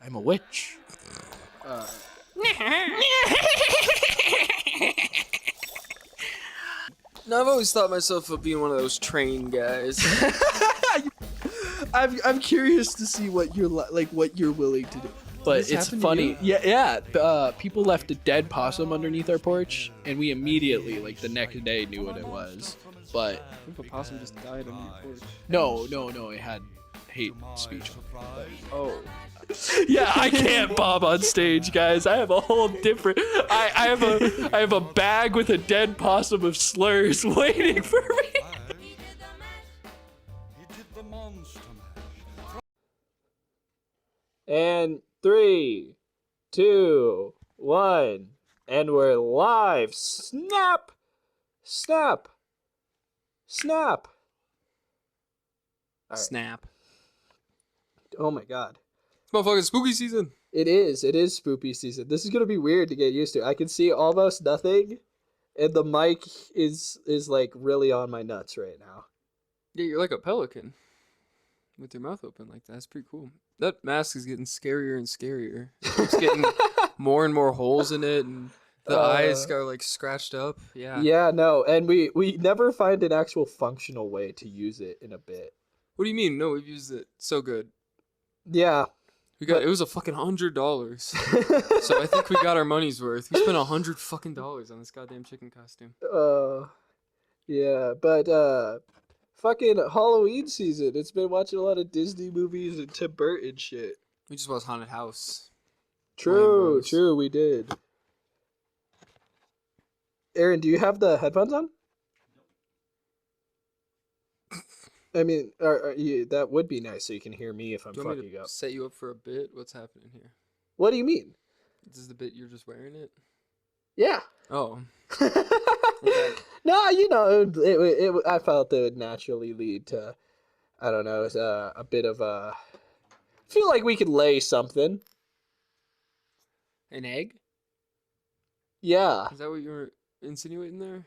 I'm a witch. No, I've always thought myself of being one of those train guys. I'm curious to see what you're what you're willing to do. But this it's happen to funny. you? Yeah. People left a dead possum underneath our porch, and we immediately, like the next day, knew what it was. But If a possum just died on your porch. no, it had hate speech. Oh. Yeah, I can't bob on stage, guys. I have a whole different. I have a bag with a dead possum of slurs waiting for me. And 3, 2, 1, and we're live. Snap, snap, snap. All right. Snap. Oh my God. It's motherfucking spooky season. It is spoopy season. This is gonna be weird to get used to. I can see almost nothing, and the mic is like really on my nuts right now. Yeah, you're like a pelican. With your mouth open like that. That's pretty cool. That mask is getting scarier and scarier. It's getting more and more holes in it, and the eyes are like scratched up. Yeah. Yeah, no, and we never find an actual functional way to use it in a bit. What do you mean? No, we've used it so good. Yeah. It was a fucking $100. So I think we got our money's worth. We spent $100 fucking dollars on this goddamn chicken costume. Yeah, but fucking Halloween season. It's been watching a lot of Disney movies and Tim Burton shit. We just watched Haunted House. True, we did. Aaron, do you have the headphones on? I mean, that would be nice so you can hear me if I'm Do you want me fucking to up. set you up for a bit? What's happening here? What do you mean? This is the bit you're just wearing it? Yeah. Oh. No, you know, I felt it would naturally lead to, I don't know, a bit of a. I feel like we could lay something. An egg? Yeah. Is that what you were insinuating there?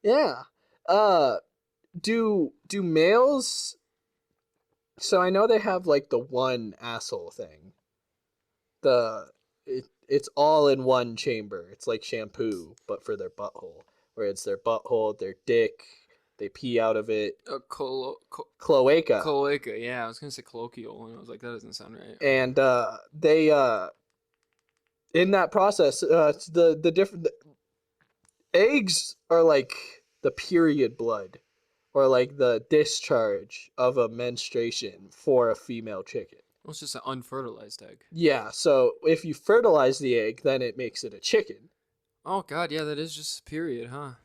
Yeah. Do males? So I know they have like the one asshole thing. It's all in one chamber. It's like shampoo, but for their butthole, where it's their butthole, their dick. They pee out of it. Cloaca. Cloaca. Yeah, I was gonna say colloquial, and I was like, that doesn't sound right. And they in that process, the different eggs are like the period blood, or like the discharge of a menstruation for a female chicken. Well, it's just an unfertilized egg. Yeah, so if you fertilize the egg, then it makes it a chicken. Oh god, yeah, that is just a period, huh?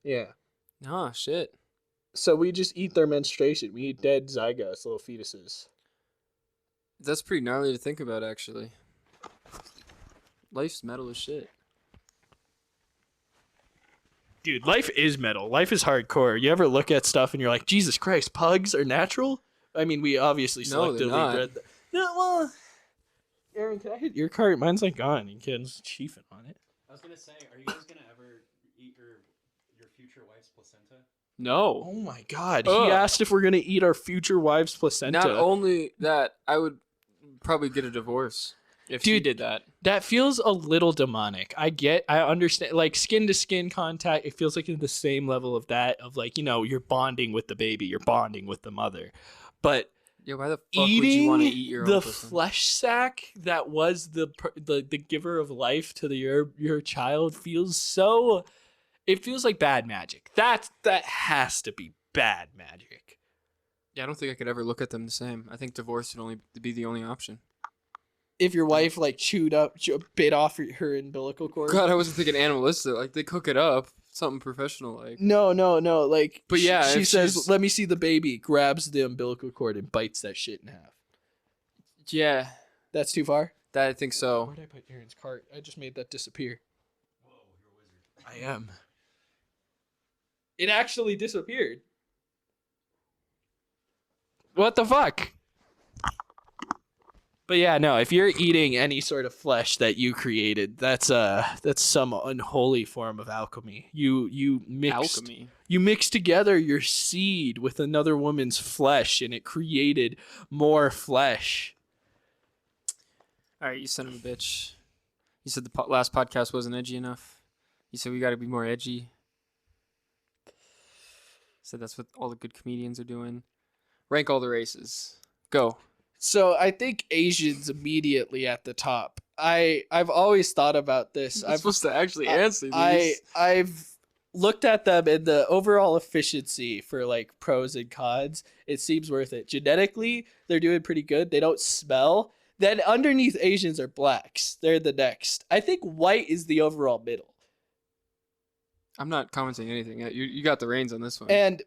Yeah. Huh, shit. So we just eat their menstruation. We eat dead zygotes, little fetuses. That's pretty gnarly to think about, actually. Life's metal as shit. Dude, life is metal. Life is hardcore. You ever look at stuff and you're like, Jesus Christ, pugs are natural? I mean, we obviously selectively bred them. No, well, Aaron, can I hit your cart? Mine's like gone. You kids chiefing on it. I was gonna say, are you guys gonna ever eat your future wife's placenta? No. Oh my God. He asked if we're gonna eat our future wife's placenta. Not only that, I would probably get a divorce if she did that. That feels a little demonic. I understand, like skin to skin contact. It feels like in the same level of that, of like, you know, you're bonding with the baby, you're bonding with the mother, but yeah, why the fuck would you want to eat your own the placenta? flesh sack that was the giver of life to your child feels so. It feels like bad magic. That has to be bad magic. Yeah, I don't think I could ever look at them the same. I think divorce would only be the only option. If your wife like bit off her umbilical cord. God, I wasn't thinking animalistic. Like they cook it up, something professional like. No. Like, but yeah, she says, "Let me see the baby." Grabs the umbilical cord and bites that shit in half. Yeah, that's too far. I think so. Where did I put Aaron's cart? I just made that disappear. Whoa, you're a wizard. I am. It actually disappeared. What the fuck? But yeah, no, if you're eating any sort of flesh that you created, that's some unholy form of alchemy. You mixed together your seed with another woman's flesh and it created more flesh. All right, you son of a bitch. You said the last podcast wasn't edgy enough. You said we got to be more edgy. Said that's what all the good comedians are doing. Rank all the races. Go. So I think Asians immediately at the top. I've always thought about this. I'm supposed to actually answer I these. I've looked at them and the overall efficiency for like pros and cons. It seems worth it. Genetically, they're doing pretty good. They don't smell. Then underneath Asians are blacks. They're the next. I think white is the overall middle. I'm not commenting anything. You got the reins on this one. And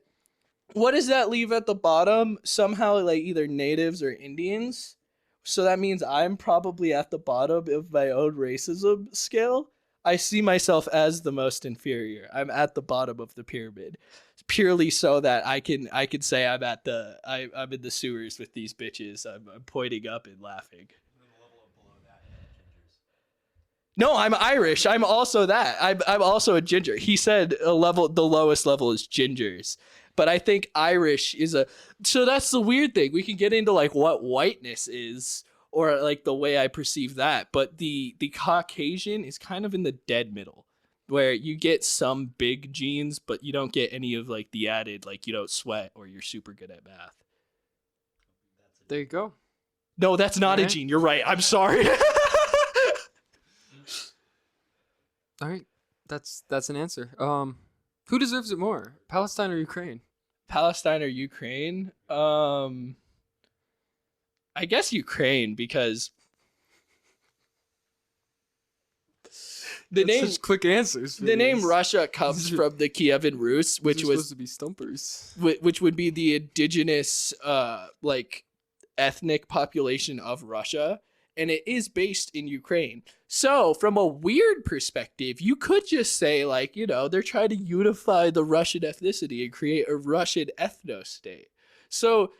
what does that leave at the bottom? Somehow like either natives or Indians. So that means I'm probably at the bottom of my own racism scale. I see myself as the most inferior. I'm at the bottom of the pyramid, purely so that I can say I'm I'm in the sewers with these bitches. I'm pointing up and laughing. And then the level of below that is gingers. No, I'm Irish. I'm also that. I'm also a ginger. He said the lowest level is gingers. But I think Irish is so that's the weird thing. We can get into like what whiteness is or like the way I perceive that. But the Caucasian is kind of in the dead middle where you get some big genes, but you don't get any of like the added, like you don't sweat or you're super good at math. There you go. No, that's not a Alright. gene. You're right. I'm sorry. All right. That's an answer. Who deserves it more? Palestine or Ukraine? Palestine or Ukraine? I guess Ukraine because the That's name such quick answers. for the name these. Russia comes from the Kievan Rus, These which are was supposed to be stumpers. which would be the indigenous like ethnic population of Russia, and it is based in Ukraine. So from a weird perspective, you could just say like, they're trying to unify the Russian ethnicity and create a Russian ethno-state. So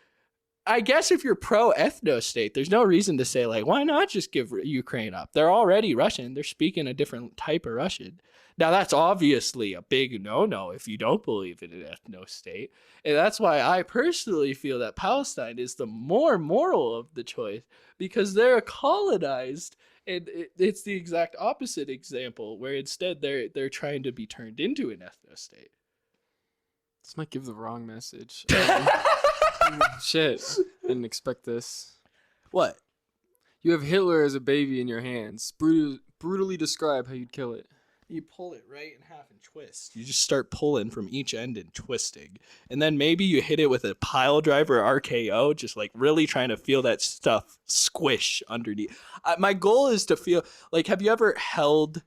I guess if you're pro ethno-state, there's no reason to say like, why not just give Ukraine up? They're already Russian. They're speaking a different type of Russian. Now that's obviously a big no-no if you don't believe in an ethno-state. And that's why I personally feel that Palestine is the more moral of the choice because they're colonized, and it's the exact opposite example where instead they're trying to be turned into an ethno-state. This might give the wrong message. Shit. Didn't expect this. What? You have Hitler as a baby in your hands. Brutally describe how you'd kill it. You pull it right in half and twist. You just start pulling from each end and twisting. And then maybe you hit it with a pile driver RKO, just like really trying to feel that stuff squish underneath. My goal is to feel like, have you ever held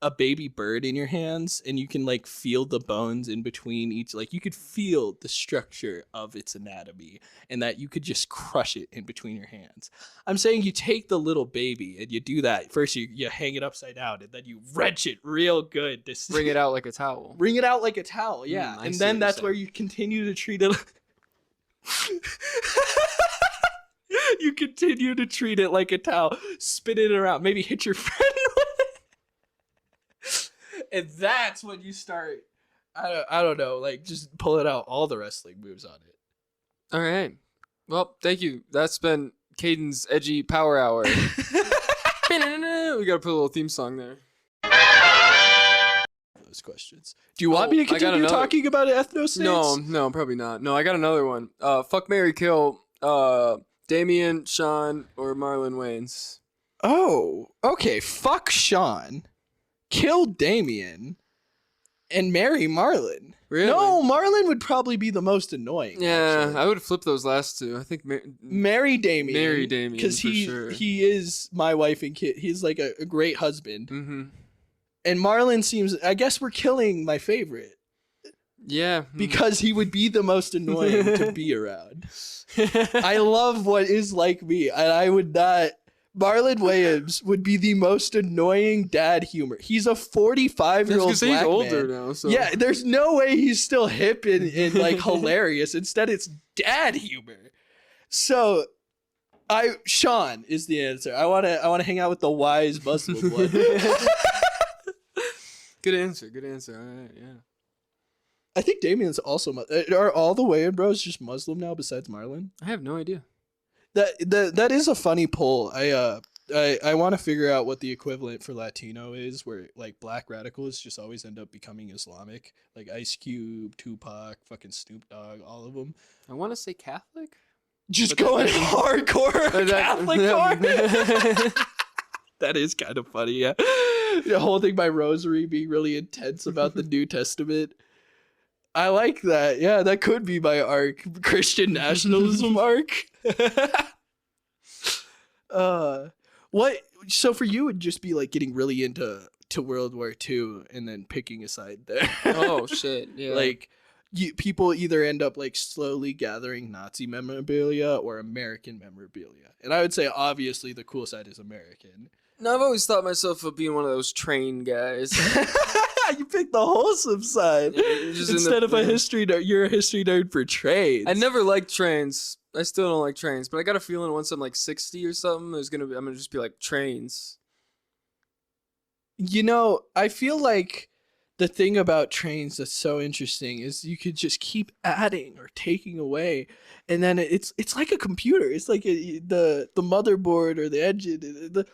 a baby bird in your hands and you can like feel the bones in between each, like you could feel the structure of its anatomy and that you could just crush it in between your hands. I'm saying you take the little baby and you do that. First you hang it upside down and then you wrench it real good. Bring it out like a towel. Bring it out like a towel, yeah. I And see then what that's you're where saying. you continue to treat it you continue to treat it like a towel. Spin it around. Maybe hit your friend with it. And that's when you start, I don't know, like just pulling out all the wrestling moves on it. All right. Well, thank you. That's been Caden's Edgy Power Hour. We got to put a little theme song there. Those questions. Do you want me to I got continue another- talking about ethno-states? No, probably not. No, I got another one. Fuck, marry, kill. Damien, Sean, or Marlon Wayans. Oh, okay. Fuck Sean. Kill Damien. And marry Marlon. Really? No, Marlon would probably be the most annoying. Yeah, actually. I would flip those last two. I think Marry Damien. Marry Damien, Because for sure. he is my wife and kid. He's like a great husband. Mm-hmm. And Marlon seems, I guess we're killing my favorite. Yeah. Because he would be the most annoying to be around. I love what is like me. And I would not. Marlon Wayans would be the most annoying dad humor. He's a 45-year-old He's black older man. now, so. Yeah, there's no way he's still hip and like hilarious. Instead, it's dad humor. So, Sean is the answer. I wanna hang out with the wise Muslim one. Good answer. All right, yeah. I think Damien's also. Are all the Wayans bros just Muslim now besides Marlon? I have no idea. That is a funny poll. I want to figure out what the equivalent for Latino is, where like black radicals just always end up becoming Islamic, like Ice Cube, Tupac, fucking Snoop Dogg, all of them. I want to say Catholic. Just But going that- hardcore Catholic core. that- That is kind of funny, yeah. Holding my rosary, being really intense about the New Testament. I like that. Yeah, that could be my arc. Christian nationalism arc. What? So for you, it would just be like getting really into World War II and then picking a side there. Oh shit! Yeah. Like, people either end up like slowly gathering Nazi memorabilia or American memorabilia, and I would say obviously the cool side is American. No, I've always thought myself of being one of those train guys. You picked the wholesome side Yeah, just in instead the- of a history nerd. You're a history nerd for trades. I never liked trains. I still don't like trains, but I got a feeling once I'm like 60 or something, I'm gonna just be like trains. You know, I feel like the thing about trains that's so interesting is you could just keep adding or taking away, and then it's like a computer. It's like the motherboard or the engine.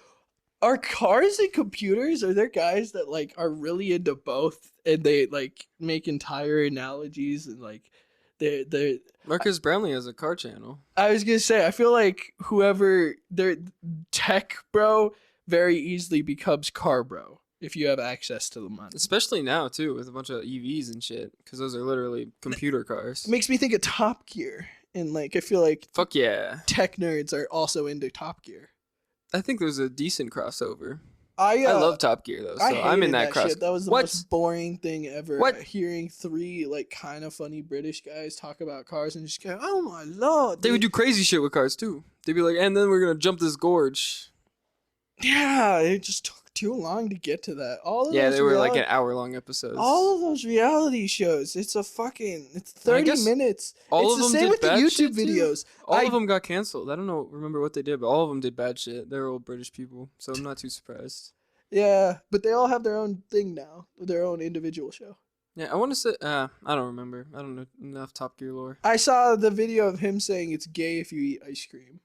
Are cars and computers? Are there guys that like are really into both and they like make entire analogies and like they're Marcus Brownlee has a car channel. I was gonna say, I feel like whoever their tech bro very easily becomes car bro if you have access to the money. Especially now too, with a bunch of EVs and shit, because those are literally computer cars. It makes me think of Top Gear, and like I feel like Fuck yeah! tech nerds are also into Top Gear. I think there's a decent crossover. I I love Top Gear though, so I'm in that cross. shit. That was the What? most boring thing ever. What? Hearing three like kind of funny British guys talk about cars and just go, "Oh my lord!" They would do crazy shit with cars too. They'd be like, and then we're gonna jump this gorge. Yeah, it just took too long to get to that. Yeah, they were like an hour-long episodes. all of those reality shows. It's 30 guess minutes. all It's of the them same did with the bad YouTube shit, too. videos. All of them got canceled. I don't remember what they did, but all of them did bad shit. They're old British people, so I'm not too surprised. Yeah, but they all have their own thing now, their own individual show. Yeah, I want to say, I don't remember. I don't know enough Top Gear lore. I saw the video of him saying it's gay if you eat ice cream.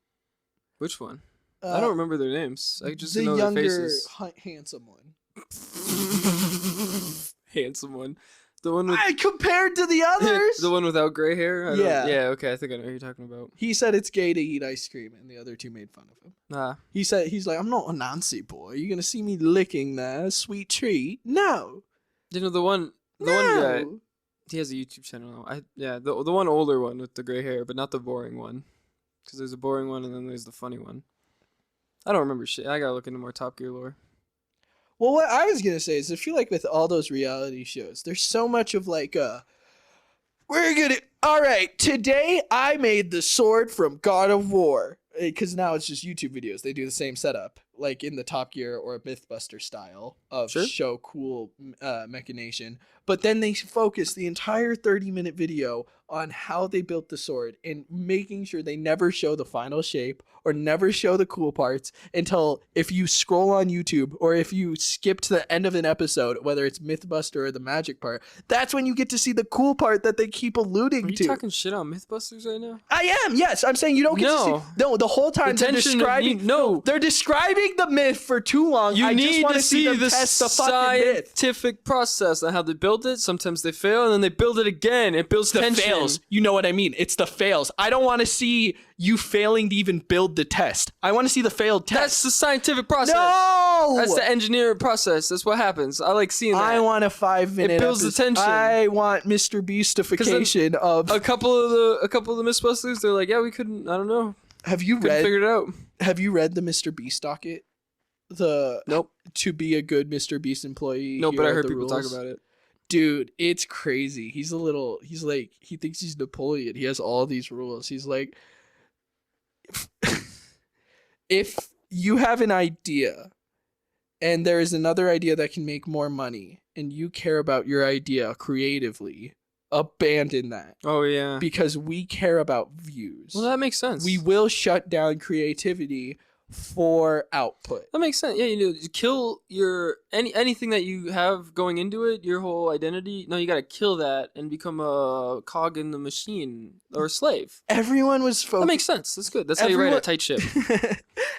Which one? I don't remember their names. I just the know younger, their faces. handsome one. Handsome one. The one with Compared to the others. the one without gray hair. Yeah. Yeah. Okay, I think I know who you're talking about. He said it's gay to eat ice cream, and the other two made fun of him. Nah. He's like, I'm not a Nancy boy. You're gonna see me licking that sweet treat? No, You know the one guy. no. He has a YouTube channel. The one older one with the gray hair, but not the boring one. Because there's a boring one and then there's the funny one. I don't remember shit. I gotta look into more Top Gear lore. Well, what I was gonna say is, I feel like with all those reality shows, there's so much of like, all right, today I made the sword from God of War. Because now it's just YouTube videos. They do the same setup, like in the Top Gear or Mythbuster style of Sure. show cool machination. But then they focus the entire 30-minute video on how they built the sword and making sure they never show the final shape or never show the cool parts until if you scroll on YouTube or if you skip to the end of an episode, whether it's Mythbuster or the magic part, that's when you get to see the cool part that they keep alluding Are you to. talking shit on Mythbusters right now? I am, yes. I'm saying you don't get to see. No. No, the whole time they're tension of describing. no. They're describing the myth for too long. You I just need want to see them the test the fucking myth. scientific process on how they build it. Sometimes they fail, and then they build it again. It builds The tension. fails. You know what I mean? It's the fails. I don't want to see you failing to even build the test. I want to see the failed test. That's the scientific process. No. That's the engineering process. That's what happens. I like seeing that. I want a 5-minute. It builds the tension. I want Mr. Beastification of. a couple of the Mythbusters. They're like, yeah, we couldn't. I don't know. Have you Couldn't figure it out. Have you read the Mr. Beast docket? The Nope. To be a good Mr. Beast employee. No, here but I are heard the people talk rules. about it. Dude, it's crazy. He's like, he thinks he's Napoleon. He has all these rules. He's like, if you have an idea and there is another idea that can make more money and you care about your idea creatively, abandon that Oh yeah. because we care about views. Well, that makes sense. We will shut down creativity for output. That makes sense. Yeah, you kill your anything that you have going into it, your whole identity. No, you gotta kill that and become a cog in the machine or a slave. Everyone was That focused. makes sense. That's good. That's how you write a tight ship.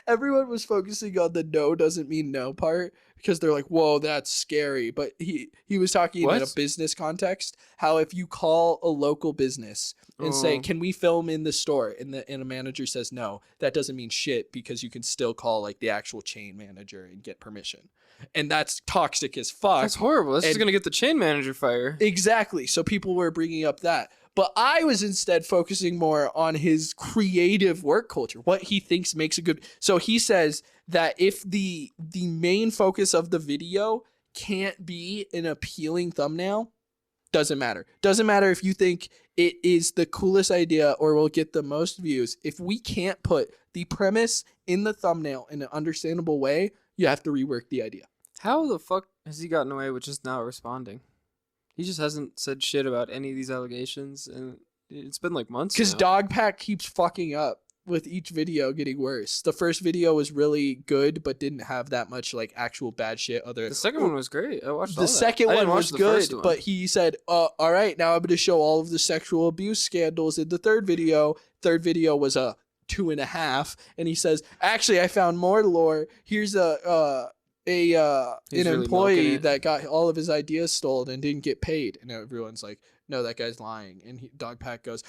Everyone was focusing on the no doesn't mean no part because they're like, whoa, that's scary. But he was talking in a What? business context, how if you call a local business and say, Oh. can we film in the store? And a manager says no, that doesn't mean shit because you can still call like the actual chain manager and get permission. And that's toxic as fuck. That's horrible. That's just And- gonna get the chain manager fired. Exactly. So people were bringing up that. But I was instead focusing more on his creative work culture, what he thinks makes a good. So he says that if the main focus of the video can't be an appealing thumbnail, doesn't matter. Doesn't matter if you think it is the coolest idea or will get the most views. If we can't put the premise in the thumbnail in an understandable way, you have to rework the idea. How the fuck has he gotten away with just not responding? He just hasn't said shit about any of these allegations, and it's been like months. Because now. Dogpack keeps fucking up with each video getting worse. The first video was really good, but didn't have that much like actual bad shit. The second one was great. I watched all The that. second I didn't one watch was the good, first one. but he said, all right, now I'm going to show all of the sexual abuse scandals in the third video. Third video was a 2.5, and he says, actually, I found more lore. Here's an He's really employee milking it. that got all of his ideas stolen and didn't get paid. And everyone's like, no, that guy's lying. And Dogpack goes,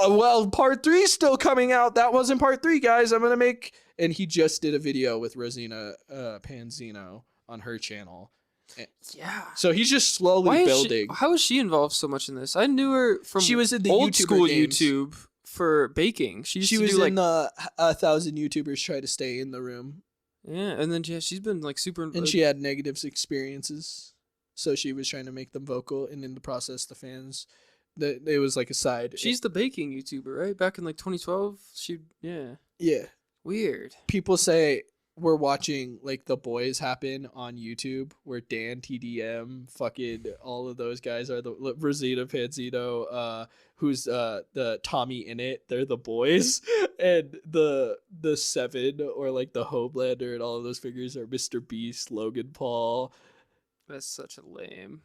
well, part 3's still coming out. That wasn't part 3, guys. I'm going to make... And he just did a video with Rosina Panzino on her channel. yeah. So he's just slowly Why is building. how is she involved so much in this? I knew her from She was in the old YouTuber school games. YouTube for baking. She used She to was do like in the 1,000 YouTubers try to stay in the room. yeah, and then she's been like super. And she had negative experiences. So she was trying to make them vocal. And in the process, the fans, it was like a side. She's the baking YouTuber, right? Back in like 2012, Yeah. weird. People say we're watching like The Boys happen on YouTube where Dan TDM, fucking all of those guys are the Rosita Panzino, who's the Tommy in it. They're the boys, and the Seven or like the Homelander and all of those figures are Mr. Beast, Logan Paul. That's such a lame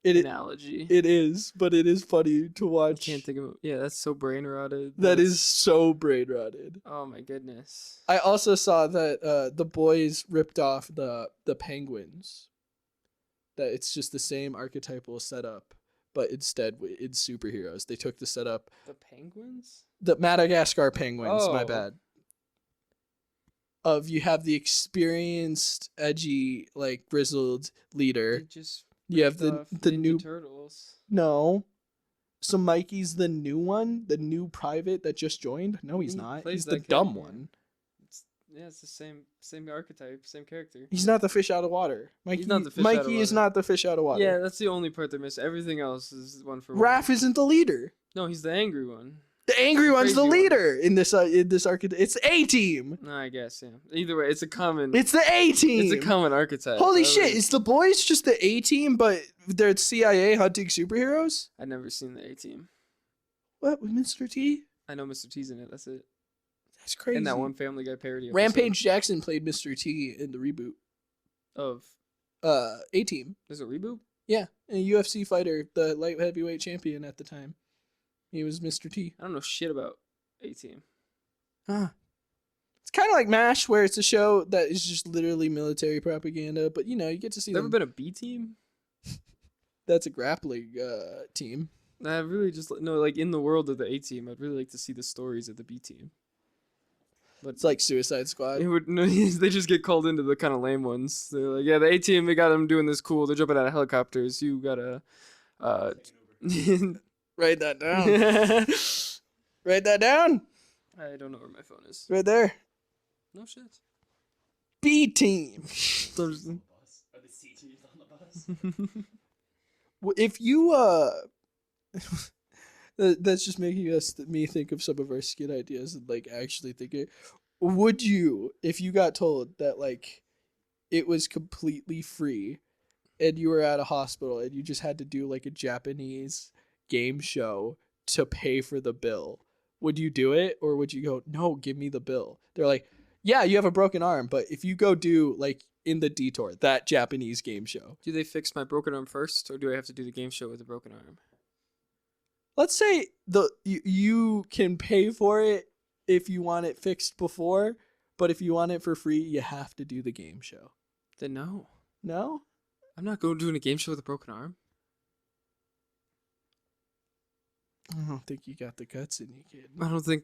It analogy. it is, but it is funny to I watch. can't think of. Yeah, that's so brain rotted. That is so brain rotted. Oh my goodness. I also saw that the boys ripped off the penguins. That it's just the same archetypal setup, but instead it's superheroes. They took the setup. The penguins? The Madagascar penguins, my Oh. bad. Of you have the experienced, edgy, like grizzled leader. They just You have ripped off the Ninja new turtles. no. So Mikey's the new one, the new private that just joined. No, he's He not. plays He's the that dumb character. one. Yeah, it's the same archetype, same character. He's not the fish out of water. Mikey, not the fish out of Mikey is water. not the fish out of water. Yeah, that's the only part they miss. Everything else is one for one. Raph isn't the leader. No, he's the angry one. The angry one's the Crazy one. leader in this archetype. It's A team. No, I guess yeah. Either way, it's a common. It's the A team. It's a common archetype. Holy I shit! really- Is the boys just the A team, but they're CIA hunting superheroes? I've never seen the A Team. What with Mr. T? I know Mr. T's in it. That's it. That's crazy. And that one Family Guy parody. episode Rampage Jackson played Mr. T in the reboot. of A team. there's a reboot. Yeah, a UFC fighter, the light heavyweight champion at the time. He was Mr. T. I don't know shit about A Team. Ah. It's kind of like MASH, where it's a show that is just literally military propaganda, but you know, you get to see Never them. been a B Team. That's a grappling team. I really just no like in the world of the A Team. I'd really like to see the stories of the B Team. But It's like Suicide Squad. it would no, they just get called into the kind of lame ones. They're like, yeah, the A Team, they got them doing this cool. They're jumping out of helicopters. You gotta, Write that down. Write that down. I don't know where my phone is. Right there. No shit. B team. There's- On the bus. Are the CTs on the bus? If you that's just making me think of some of our skit ideas and like actually thinking, would you, if you got told that like it was completely free and you were at a hospital and you just had to do like a Japanese game show to pay for the bill, would you do it, or would you go, no, give me the bill? They're like, Yeah, you have a broken arm, but if you go do like in the Detour, that Japanese game show. Do they fix my broken arm first, or do I have to do the game show with a broken arm? Let's say you can pay for it if you want it fixed before, but if you want it for free, you have to do the game show. Then no. No? I'm not going doing a game show with a broken arm. I don't think you got the guts in you, kid. I don't think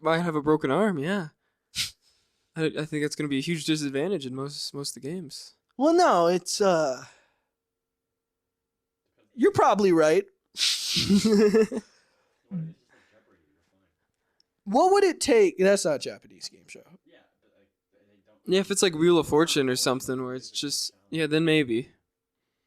I have a broken arm. Yeah, I think that's going to be a huge disadvantage in most of the games. Well, no, it's you're probably right. What would it take? That's not a Japanese game show. Yeah, if it's like Wheel of Fortune or something where it's just then maybe.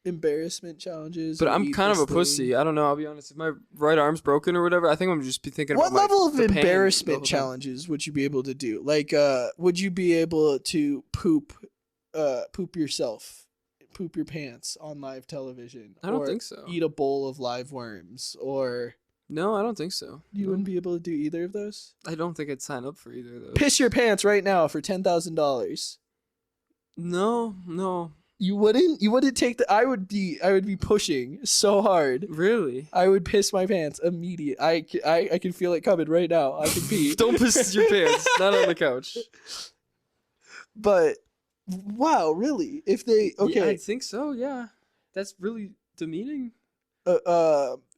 Embarrassment challenges. But or I'm eat kind of this a pussy. thing. I don't know. I'll be honest. If my right arm's broken or whatever, I think I'm gonna just be thinking What about level of the pain the embarrassment whole time. challenges would you be able to do? Like, would you be able to poop yourself, poop your pants on live television? I don't or think so. Eat a bowl of live worms, or No, I don't think so. you No. wouldn't be able to do either of those. I don't think I'd sign up for either of those. Piss your pants right now for $10,000. No. You wouldn't take the. I would be pushing so hard. Really? I would piss my pants immediate. I can feel it coming right now. I can pee. Don't piss your pants. Not on the couch. But wow, really? If they Yeah, okay, I think so. Yeah, that's really demeaning.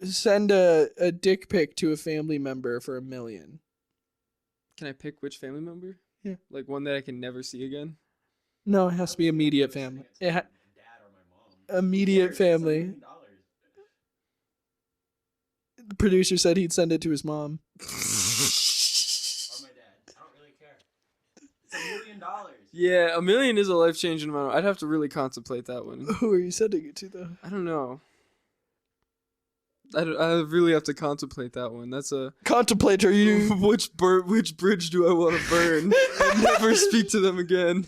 send a dick pic to a family member for $1 million. Can I pick which family member? Yeah. Like one that I can never see again. No, it has to be immediate family. Dad or my mom. Immediate family. $1 million. The producer said he'd send it to his mom. Or my dad. I don't really care. It's $1 million. Yeah, $1 million is a life-changing amount. I'd have to really contemplate that one. Who are you sending it to though? I don't know. I really have to contemplate that one. That's a Contemplate, are you? which bridge do I want to burn and never speak to them again?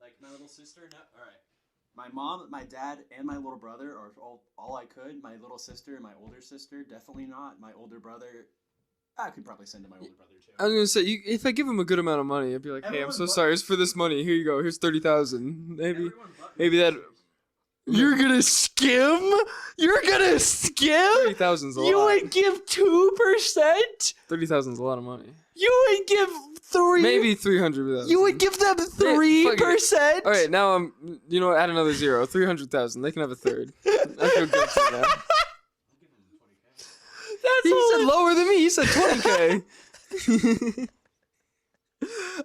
Like my little sister. No, all right. My mom, my dad, and my little brother are all I could. My little sister and my older sister, definitely not. My older brother, I could probably send to my older brother too. I was gonna say, if I give him a good amount of money, I'd be like, "Hey, I'm Everyone so but- sorry. It's for this money. Here you go. Here's 30,000. Maybe Everyone but my that sisters. You're gonna skim? You're gonna skim? 30,000's a You lot. would give 2%? 30,000's a lot of money. You would give 3? Maybe 300,000. You would give them fuck 3%? All right, now add another zero. 300,000. They can have a third. I feel good for that. I'll give him 20K. That's He all said lower than me. He said 20K.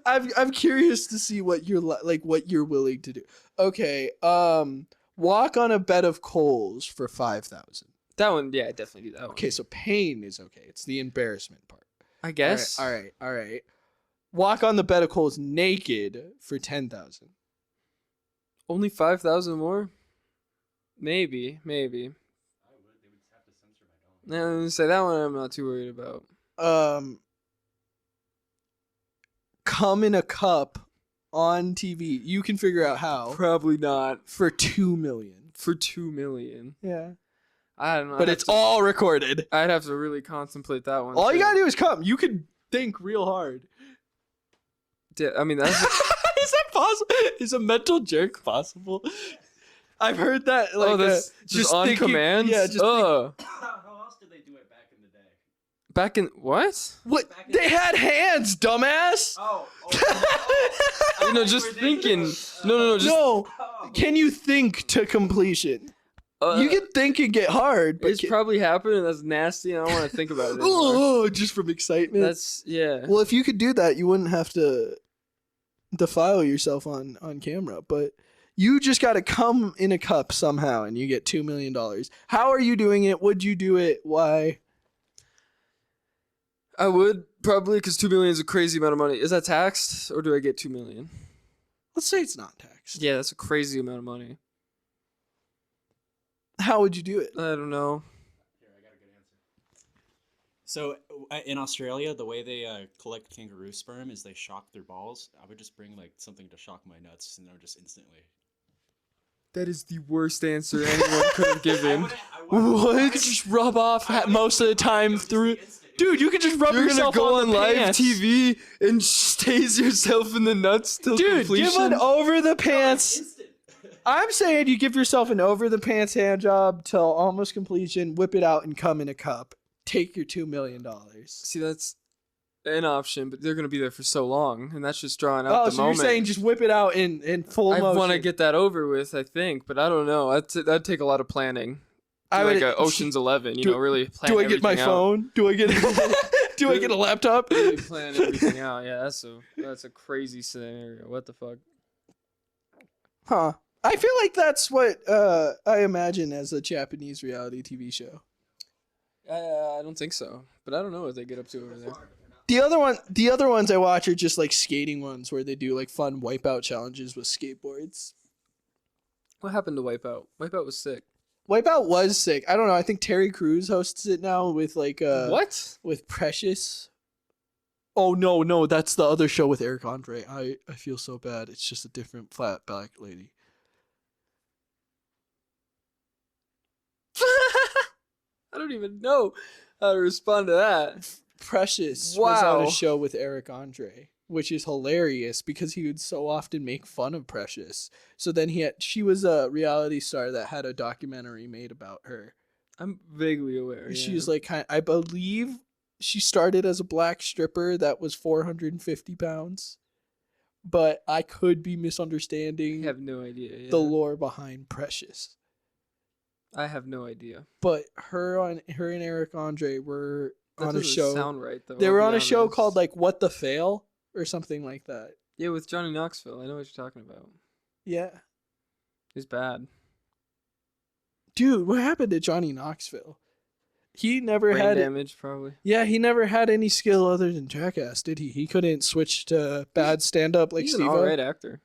I'm curious to see what you're what you're willing to do. Okay, walk on a bed of coals for 5,000. That one, yeah, I'd definitely do that one. Okay, so pain is okay. It's the embarrassment part. I guess. All right. Walk on the bed of coals naked for 10,000. Only 5,000 more? Maybe. I would. They would have to censor my dome. No, I'm gonna say that one I'm not too worried about. Come in a cup on TV. You can figure out how. Probably not. For $2 million. For $2 million. Yeah. I don't know. But it's all recorded. I'd have to really contemplate that one. All you too. gotta do is come. You can think real hard. Yeah, I mean, that's. Is that possible? Is a mental jerk possible? I've heard that. Like, that's just on thinking- command? Yeah, just Ugh. How else did they do it back in the day? Back in. What? what? They had hands, dumbass. Oh. You know, just thinking. No, just. No. Can you think to completion? You can think and get hard, but It's probably happened, and that's nasty, and I don't want to think about it anymore. oh, just from excitement. That's, yeah. Well, if you could do that, you wouldn't have to defile yourself on camera. But you just got to come in a cup somehow, and you get $2 million. How are you doing it? Would you do it? Why? I would, probably, because $2 million is a crazy amount of money. Is that taxed, or do I get $2 million? Let's say it's not taxed. Yeah, that's a crazy amount of money. How would you do it? I don't know. Here, I got a good answer. So in Australia, the way they collect kangaroo sperm is they shock their balls. I would just bring like something to shock my nuts, and I would just instantly. That is the worst answer anyone could have given. What? Just rub off most of the time through. Dude, you could just rub You're gonna yourself go on on the live pants. TV and stase yourself in the nuts till Dude, completion. give an over the pants. Instant. I'm saying you give yourself an over the pants hand job till almost completion, whip it out and come in a cup. Take your $2 million. See, that's an option, but they're gonna be there for so long, and that's just drawing out Oh, the so moment. you're saying just whip it out in full I motion. want to get that over with, I think, but I don't know. That'd take a lot of planning. I Like would- a Ocean's 11, you do- know, really plan Do I get my everything out. phone? Do I get do I get a laptop? Really plan everything out. Yeah, that's a crazy scenario. What the fuck? Huh. I feel like that's what I imagine as a Japanese reality TV show. I don't think so, but I don't know what they get up to over there. The other ones I watch are just like skating ones where they do like fun wipeout challenges with skateboards. What happened to Wipeout? Wipeout was sick. Wipeout was sick. I don't know. I think Terry Crews hosts it now with like What? with Precious. Oh no, that's the other show with Eric Andre. I feel so bad. It's just a different flat black lady. I don't even know how to respond to that. Precious was on Wow. a show with Eric Andre, which is hilarious because he would so often make fun of Precious. So then she was a reality star that had a documentary made about her. I'm vaguely aware. She yeah. was like, I believe she started as a black stripper that was 450 pounds, but I could be I misunderstanding have no idea. Yeah. the lore behind Precious. I have no idea. But her and Eric Andre were That on a doesn't show. sound right though. They I'll were be on a show honest. called like What the Fail or something like that. Yeah, with Johnny Knoxville. I know what you're talking about. Yeah. It's bad. Dude, what happened to Johnny Knoxville? He never Brain had damage, probably. Yeah, he never had any skill other than Jackass, did he? He couldn't switch to bad stand up like He's Steve. an alright actor.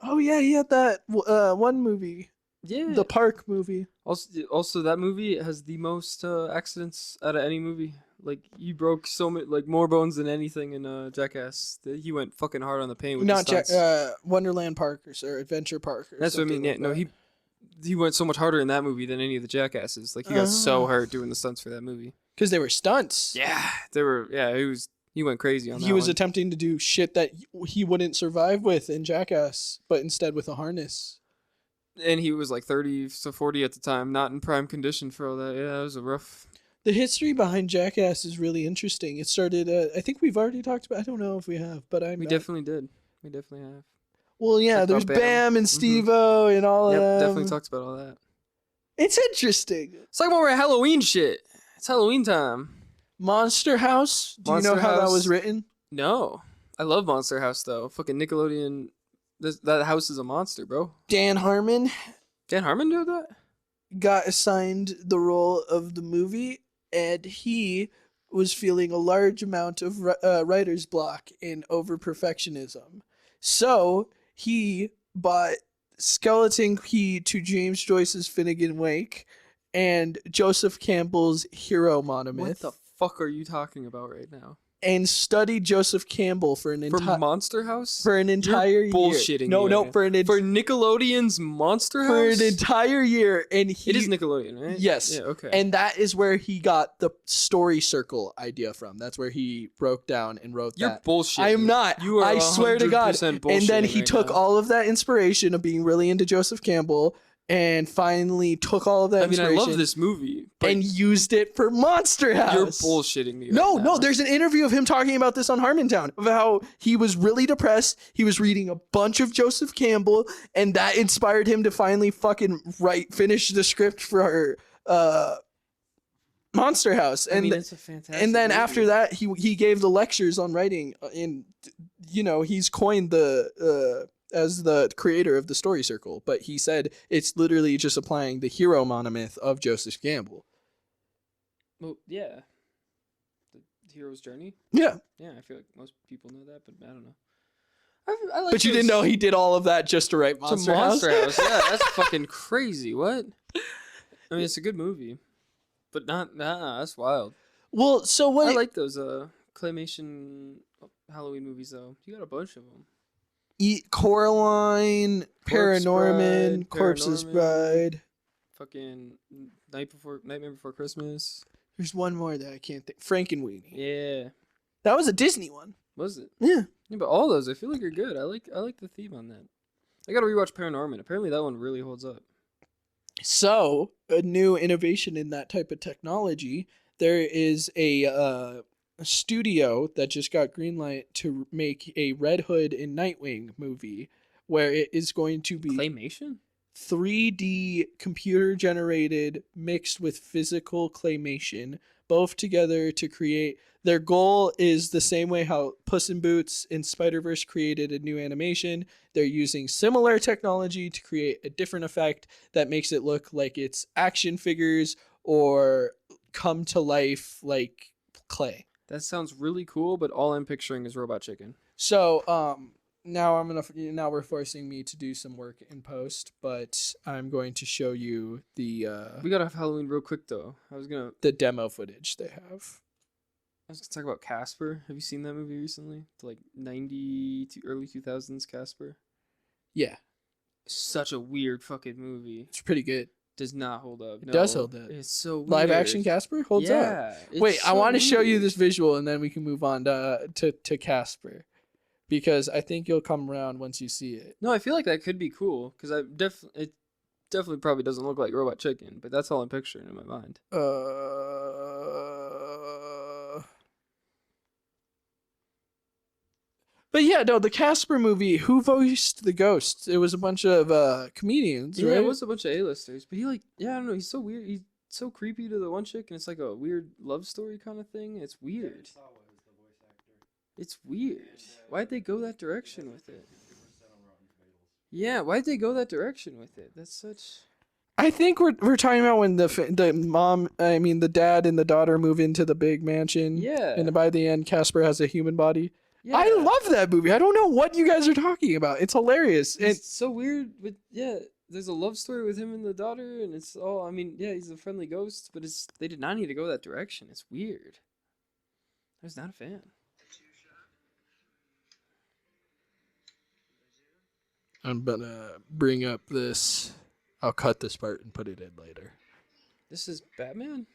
Oh yeah, he had that one movie, Yeah. the Park movie. Also, that movie has the most accidents out of any movie. Like, he broke so many, like, more bones than anything in Jackass. He went fucking hard on the paint with Not the stunts. Wonderland Park or Adventure Park. Or That's what I mean. something Yeah, like no, that. he went so much harder in that movie than any of the Jackasses. Like, he got so hurt doing the stunts for that movie. Because they were stunts. Yeah, he went crazy on that He was one. attempting to do shit that he wouldn't survive with in Jackass, but instead with a harness. And he was like 30 to 40 at the time, not in prime condition for all that. Yeah, it was a rough. The history behind Jackass is really interesting. It started, I think we've already talked about. I don't know if we have, but We definitely did. We definitely have. Well, yeah, talked there's about Bam, Bam. and Mhm. Steve-O and all of Yep, them. definitely talked about all that. It's interesting. It's like more Halloween shit. It's Halloween time. Monster House. Do you know Monster how that was House. written? No, I love Monster House though. Fucking Nickelodeon. That house is a monster, bro. Dan Harmon Dan Harmon did that? got assigned the role of the movie, and he was feeling a large amount of writer's block and over perfectionism. So he bought skeleton key to James Joyce's Finnegan Wake and Joseph Campbell's Hero Monomyth, What the fuck are you talking about right now? and studied Joseph Campbell for an For entire Monster House? entire year. bullshitting No, me no, right now. for For Nickelodeon's Monster for House? an entire year, and he It is Nickelodeon, right? Yes. Yeah, okay. and that is where he got the story circle idea from. That's where he broke down and wrote You're that. bullshitting. I am not. You are I swear to God. 100% And then bullshitting he right took now. all of that inspiration of being really into Joseph Campbell and finally took all of that I mean, I inspiration love this movie, but and used it for Monster House. you're bullshitting me. No, right no, now. there's an interview of him talking about this on Harmontown, of how he was really depressed. He was reading a bunch of Joseph Campbell, and that inspired him to finally fucking finish the script for Monster House. I And mean, it's a fantastic and then movie. after that, he gave the lectures on writing, and he's coined the as the creator of the story circle. But he said it's literally just applying the hero monomyth of Joseph Campbell. Well, yeah. The hero's journey? Yeah, Yeah, I feel like most people know that, but I don't know. I like but you didn't know he did all of that just to write to Monster House. Monster House. Yeah, that's fucking crazy. What? I mean, it's a good movie, but that's wild. Well, so what? I like those claymation Halloween movies though. You got a bunch of them. Coraline, Corpse Paranorman, Bride, Corpse's Paranorman. Bride. Fucking Nightmare Before Christmas. There's one more that I can't think. Frankenweenie. Yeah. That was a Disney one. Was it? Yeah. Yeah, but all those I feel like are good. I like the theme on that. I gotta rewatch Paranorman. Apparently that one really holds up. So, a new innovation in that type of technology, there is a studio that just got greenlight to make a Red Hood and Nightwing movie where it is going to be Claymation? 3D computer generated mixed with physical claymation, both together to create. Their goal is the same way how Puss in Boots and Spider-Verse created a new animation. They're using similar technology to create a different effect that makes it look like it's action figures or come to life like clay. That sounds really cool, but all I'm picturing is Robot Chicken. So, now we're forcing me to do some work in post, but I'm going to show you the We gotta have Halloween real quick though. the demo footage they have. I was gonna talk about Casper. Have you seen that movie recently? The, like 90 to early 2000s Casper. Yeah, Such a weird fucking movie. it's pretty good. Does not hold up. It does hold up. It's so weird. Live action Casper holds up. Yeah. it's Wait, I so want to show you weird. this visual and then we can move on to Casper, because I think you'll come around once you see it. No, I feel like that could be cool because it definitely probably doesn't look like Robot Chicken, but that's all I'm picturing in my mind. But yeah, no, the Casper movie. Who voiced the ghosts? It was a bunch of comedians, Yeah, right? it was a bunch of A-listers, but I don't know, he's so weird. He's so creepy to the one chick, and it's like a weird love story kind of thing. It's weird. It's weird. Why'd they go that direction with it? Yeah, why'd they go that direction with it? That's such. I think we're talking about when the dad and the daughter move into the big mansion. Yeah. And by the end, Casper has a human body. Yeah. I love that movie. I don't know what you guys are talking about. It's hilarious. It's so weird, but yeah, there's a love story with him and the daughter, and it's all. I mean, yeah, he's a friendly ghost, but they did not need to go that direction. It's weird. I was not a fan. I'm gonna bring up this. I'll cut this part and put it in later. This is Batman?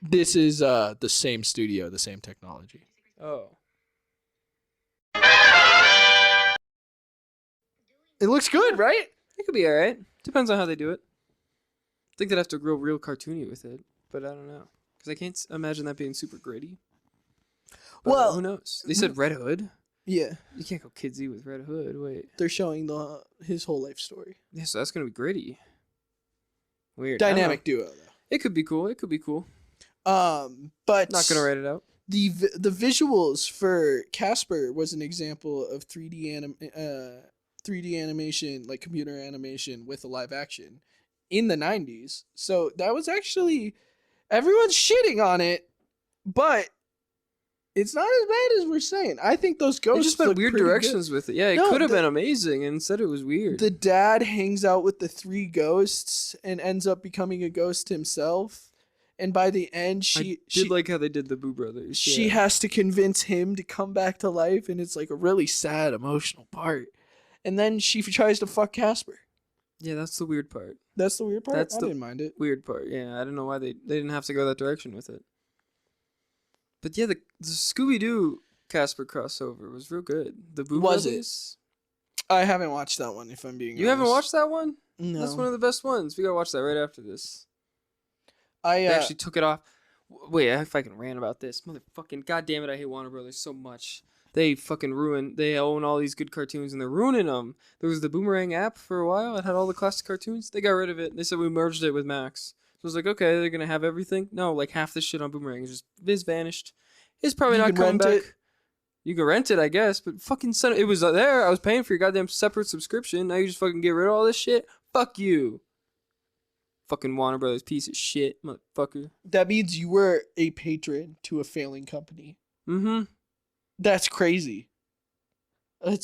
This is the same studio, the same technology. Oh. It looks good, right? It could be alright. Depends on how they do it. I think they'd have to grow real cartoony with it, but I don't know. Because I can't imagine that being super gritty. But Well, who knows? They said Red Hood. Yeah, You can't go kidsy with Red Hood. Wait. they're showing his whole life story. Yeah, so that's going to be gritty. Weird. I don't Dynamic know. duo, though. It could be cool. It could be cool. But Not going to write it out. the visuals for Casper was an example of 3D animation, like computer animation with a live action in the 90s. So that was actually, everyone's shitting on it, but it's not as bad as we're saying. I think those They ghosts just went look weird pretty good. directions with it. Yeah, it No, could have the- been amazing, and instead it was weird. The dad hangs out with the three ghosts and ends up becoming a ghost himself. And by the end, I did like how they did the Boo Brothers. she yeah. has to convince him to come back to life, and it's like a really sad, emotional part. And then she tries to fuck Casper. Yeah, that's the weird part. That's the weird part. That's I the- didn't mind it. Weird part. Yeah, I don't know why they didn't have to go that direction with it. But yeah, the Scooby Doo Casper crossover was real good. The Boo Was it? Brothers. I haven't watched that one. If I'm being You haven't honest. watched that one? No. That's one of the best ones. We gotta watch that right after this. I They actually took it off. Wait, if I can rant about this, motherfucking goddamn it! I hate Warner Brothers so much. They fucking ruin. They own all these good cartoons and they're ruining them. There was the Boomerang app for a while. It had all the classic cartoons. They got rid of it. They said we merged it with Max. So I was like, okay, they're gonna have everything. No, like half the shit on Boomerang is vanished. It's probably You not can coming rent back. it. You can rent it, I guess, but fucking it was there. I was paying for your goddamn separate subscription. Now you just fucking get rid of all this shit. Fuck you. Fucking Warner Brothers piece of shit, motherfucker. that means you were a patron to a failing company. Mm-hmm. That's crazy. I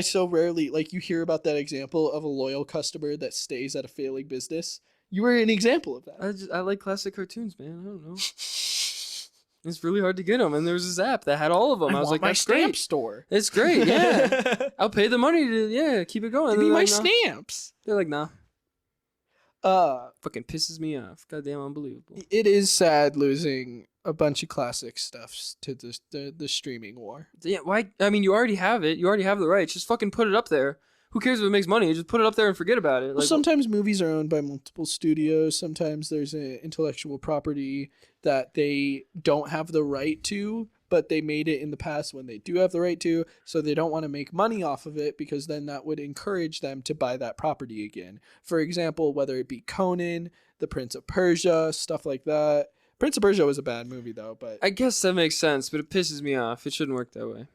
so rarely, like, you hear about that example of a loyal customer that stays at a failing business. You were an example of that. I like classic cartoons, man. I don't know. It's really hard to get them, and there was this app that had all of them. I was want like, my that's stamp great. store. It's great, yeah. I'll pay the money to keep it going. Give And me they're my like, nah. stamps. They're like, nah. Fucking pisses me off. Goddamn unbelievable. It is sad losing a bunch of classic stuffs to the streaming war. Yeah, why? I mean, you already have it. You already have the rights. Just fucking put it up there. Who cares if it makes money? Just put it up there and forget about it. Well, Like, sometimes movies are owned by multiple studios. Sometimes there's an intellectual property that they don't have the right to, but they made it in the past when they do have the right to, so they don't want to make money off of it because then that would encourage them to buy that property again. For example, whether it be Conan, The Prince of Persia, stuff like that. Prince of Persia was a bad movie though, but I guess that makes sense, but it pisses me off. It shouldn't work that way.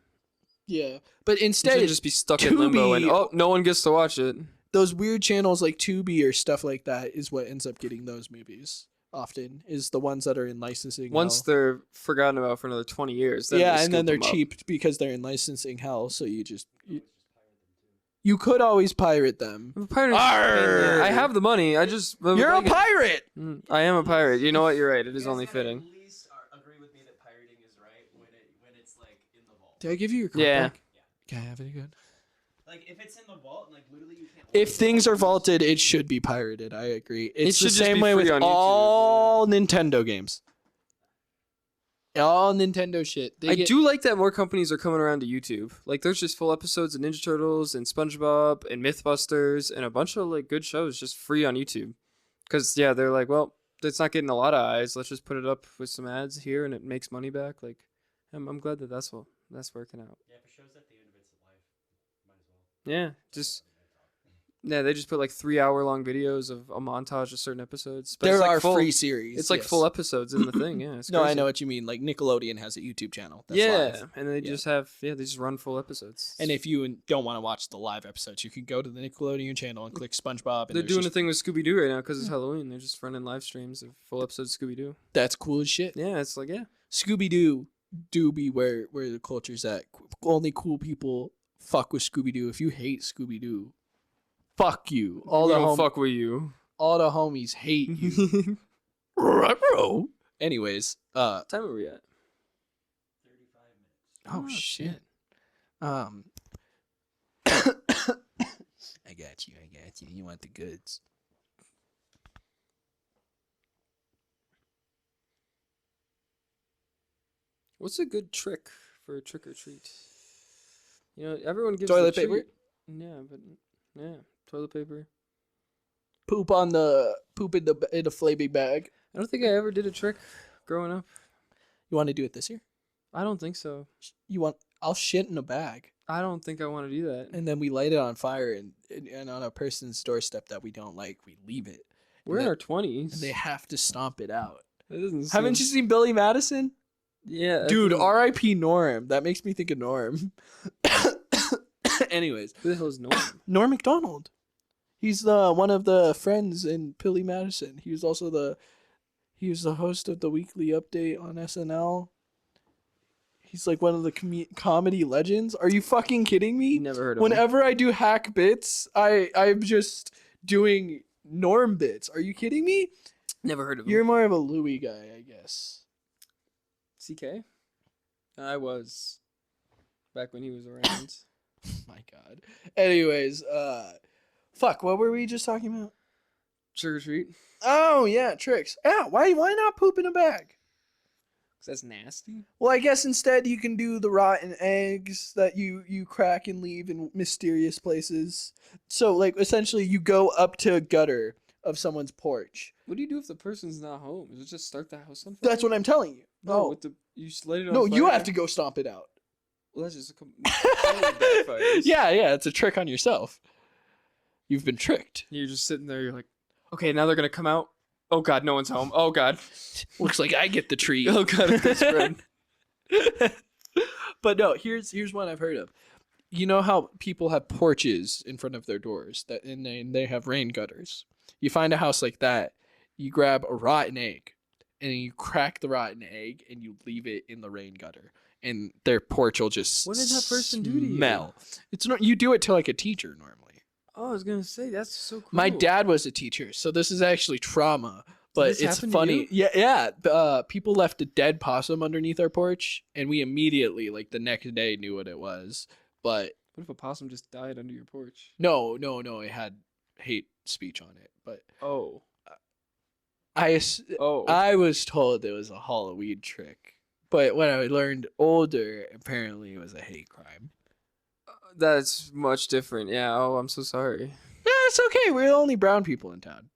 yeah. But You instead, shouldn't just be stuck in limbo and Tubi- no one gets to watch it. those weird channels like Tubi or stuff like that is what ends up getting those movies. Often is the ones that are in licensing. Once hell. they're forgotten about for another 20 years, then yeah, they and then scoop they're them up. cheap because they're in licensing hell. So you could always pirate them. I'm a pirate. Arr! I have the money. I just You're a pirate. I am a pirate. You know what? You're right. It is You guys only gotta fitting. At least agree with me that pirating is right when it's like in the vault. Did I give you your card Yeah. back? Can I have it again? Like if it's in the vault, like literally you can't. If things are vaulted, it should be pirated. I agree. It's should the just same be way free with on YouTube, all Nintendo games. All Nintendo shit. I do like that more companies are coming around to YouTube. Like, there's just full episodes of Ninja Turtles and SpongeBob and MythBusters and a bunch of like good shows just free on YouTube. Because yeah, they're like, well, it's not getting a lot of eyes. Let's just put it up with some ads here, and it makes money back. Like, I'm glad that that's working out. Yeah, if it shows at the end of its life, might as well. Yeah, yeah, they just put like 3-hour-long videos of a montage of certain episodes. But There it's like are full, free series. It's like yes. full episodes in the thing. Yeah, it's No, I crazy. know what you mean. Like Nickelodeon has a YouTube channel. That's Yeah, live. and they Yeah. just have they just run full episodes. And if you don't want to watch the live episodes, you can go to the Nickelodeon channel and click SpongeBob. And they're there's doing a just- thing with Scooby Doo right now because it's Halloween. They're just running live streams of full episodes of Scooby Doo. That's cool as shit. Yeah, it's like Scooby Doo do be where the culture's at. Only cool people fuck with Scooby Doo. If you hate Scooby Doo, fuck you. we don't fuck with you. all the homies hate you. Ruh-roh. Anyways, What time are we at? 35 minutes. oh shit. I got you. You want the goods. What's a good trick for a trick or treat? You know, everyone gives Toilet the paper? treat. Yeah, but toilet paper. Poop in the flavy bag. I don't think I ever did a trick growing up. You want to do it this year? I don't think so. I'll shit in a bag. I don't think I want to do that. And then we light it on fire, and on a person's doorstep that we don't like, we leave it. We're in that- our 20s. And they have to stomp it out. That doesn't Haven't you seen Billy Madison? Yeah, Dude, I think- R.I.P. Norm. That makes me think of Norm. Anyways, Who the hell is Norm? Norm Macdonald. He's the one of the friends in Billy Madison. He was the host of the weekly update on SNL. He's like one of the comedy legends. Are you fucking kidding me? Never heard of him. Whenever I do hack bits, I'm just doing Norm bits. Are you kidding me? Never heard of him. You're more of a Louis guy, I guess. CK? I was. Back when he was around. My God. Anyways, fuck. What were we just talking about? Trick or treat? Oh yeah, tricks. Yeah. Why not poop in a bag? Because that's nasty. Well, I guess instead you can do the rotten eggs that you crack and leave in mysterious places. So like essentially you go up to a gutter of someone's porch. What do you do if the person's not home? Is it just start the house on fire? That's what I'm telling you. No, No, with you just light it on no, you fire? have to go stomp it out. Well, that's just a totally backfires. Yeah, it's a trick on yourself. You've been tricked. You're just sitting there. You're like, okay, now they're gonna come out. Oh God, no one's home. Oh God. Looks like I get the treat. Oh God, a good spread. But no, here's one I've heard of. You know how people have porches in front of their doors and they have rain gutters. You find a house like that, you grab a rotten egg and you crack the rotten egg and you leave it in the rain gutter and their porch will just What did that person do to you? smell. It's not you do it to like a teacher normally. Oh, I was gonna say that's so cool. My dad was a teacher, so this is actually trauma. But this it's happen to funny. you? Yeah. People left a dead possum underneath our porch, and we immediately, like the next day, knew what it was. But What if a possum just died under your porch? no, it had hate speech on it, but Oh. I Oh. I was told it was a Halloween trick, but when I learned older, apparently it was a hate crime. That's much different. Yeah. Oh, I'm so sorry. Yeah, it's okay. We're the only brown people in town.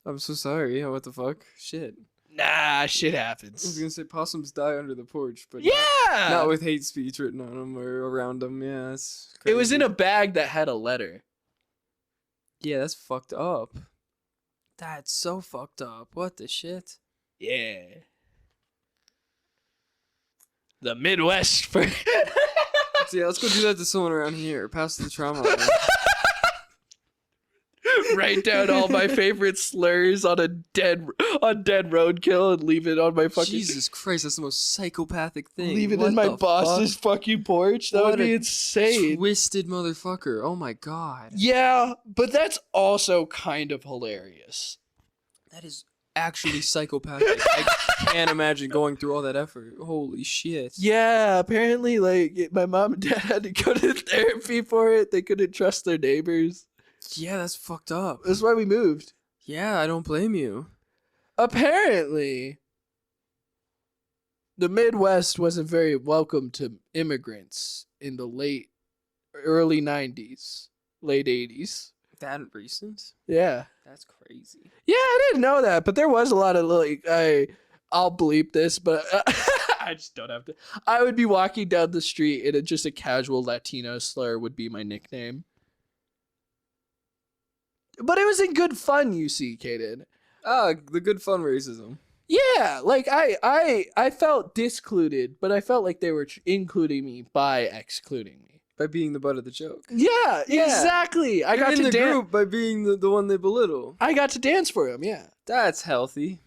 I'm so sorry. Yeah, what the fuck? Shit. Nah, shit I was happens. gonna say possums die under the porch, but Yeah, not with hate speech written on them or around them. Yeah, that's it was in crazy. a bag that had a letter. Yeah, that's fucked up. That's so fucked up. What the shit? Yeah. The Midwest for So yeah, let's go do that to someone around here. Pass the trauma line. write down all my favorite slurs on dead roadkill and leave it on my fucking Jesus Christ, that's the most psychopathic thing. leave it What in my the boss's fucking porch. That What would be a insane. Twisted motherfucker. Oh my god. Yeah, but that's also kind of hilarious. That is actually psychopathic. I can't imagine going through all that effort. Holy shit. Yeah, apparently, like, my mom and dad had to go to therapy for it. They couldn't trust their neighbors. Yeah, that's fucked up. That's why we moved. Yeah, I don't blame you. Apparently, the Midwest wasn't very welcome to immigrants in the early 90s, late 80s. That recent? Yeah. That's crazy. Yeah, I didn't know that, but there was a lot of, like, I'll bleep this, but I just don't have to. I would be walking down the street and just a casual Latino slur would be my nickname. But it was in good fun, you see, Kaden. Ah, the good fun racism. Yeah, like I felt discluded, but I felt like they were including me by excluding me. By being the butt of the joke. Yeah, Yeah. exactly. I You're got in to the dance. group by being the one they belittle. I got to dance for him. Yeah. That's healthy.